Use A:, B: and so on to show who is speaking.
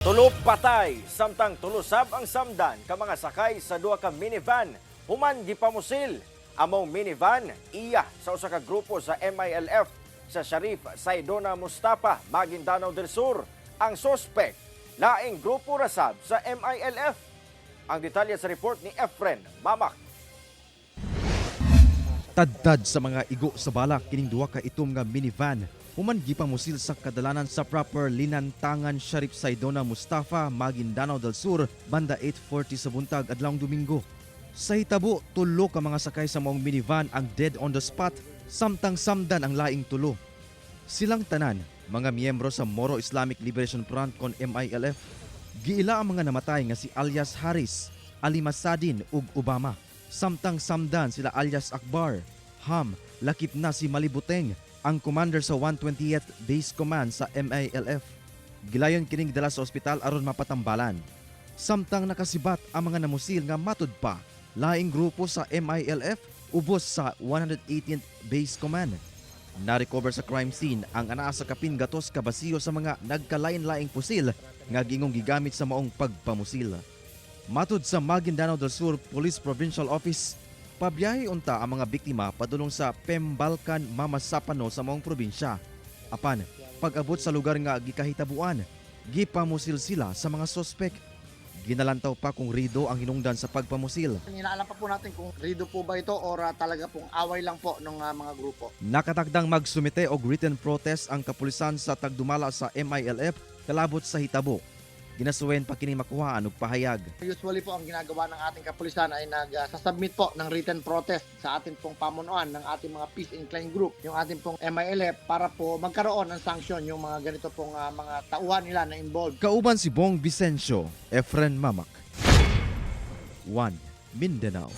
A: Tulo patay, samtang tulusab ang samdan ka mga sakay sa duha ka minivan. Human gipamusil. Among minivan, iya sa usa ka grupo sa MILF sa Shariff Saydona Mustapha, Maguindanao del Sur. Ang suspek, laing grupo rasab sa MILF. Ang detalye sa report ni Efren Mamak.
B: Tadtad sa mga igo sa balak kining duha ka itom nga minivan. Human gipamusil sa kadalanan sa proper linantangan Shariff Saydona Mustapha, Maguindanao del Sur, banda 8:40 sa buntag adlawng Domingo. Sa hitabo, tulo ka mga sakay sa maong minivan ang dead on the spot, samtang samdan ang laing tulo. Silang tanan, mga miyembro sa Moro Islamic Liberation Front kon MILF. Giila ang mga namatay nga si alias Haris, Alimasadin ug Obama. Samtang samdan sila alias Akbar, Ham, lakip na si Malibuteng, ang commander sa 128th Base Command sa MILF. Gilayon kining dala sa ospital aron mapatambalan. Samtang nakasibat ang mga namusil nga matud pa, laing grupo sa MILF ubos sa 118th Base Command. Na-recover sa crime scene ang anaa sa kapin gatos ka basiyo sa mga nagkalain-laing pusil nga gingong gigamit sa maong pagpamusil. Matud sa Maguindanao del Sur Police Provincial Office, pabiyahe unta ang mga biktima padulong sa Pembalkan Mamasapano sa maong probinsya. Apan, pag-abot sa lugar nga gikahitabuan, gipamusil sila sa mga sospek. Ginalantaw pa kung rido ang hinungdan sa pagpamusil.
C: Inaalam pa po natin kung rido po ba ito or talaga pong away lang po ng mga grupo.
B: Nakatakdang magsumite og written protest ang kapulisan sa tagdumala sa MILF kalabot sa hitabo. Ginasuwen pa kining makuhaan og pahayag.
C: Usually po ang ginagawa ng ating kapulisan ay nagsasubmit po ng written protest sa ating pong pamunuan ng ating mga peace inclined group, yung ating pong MILF, para po magkaroon ng sanksyon yung mga ganito pong mga tauhan nila na involved.
B: Kauban si Bong Vicencio, Efren Mamak. 1 Mindanao.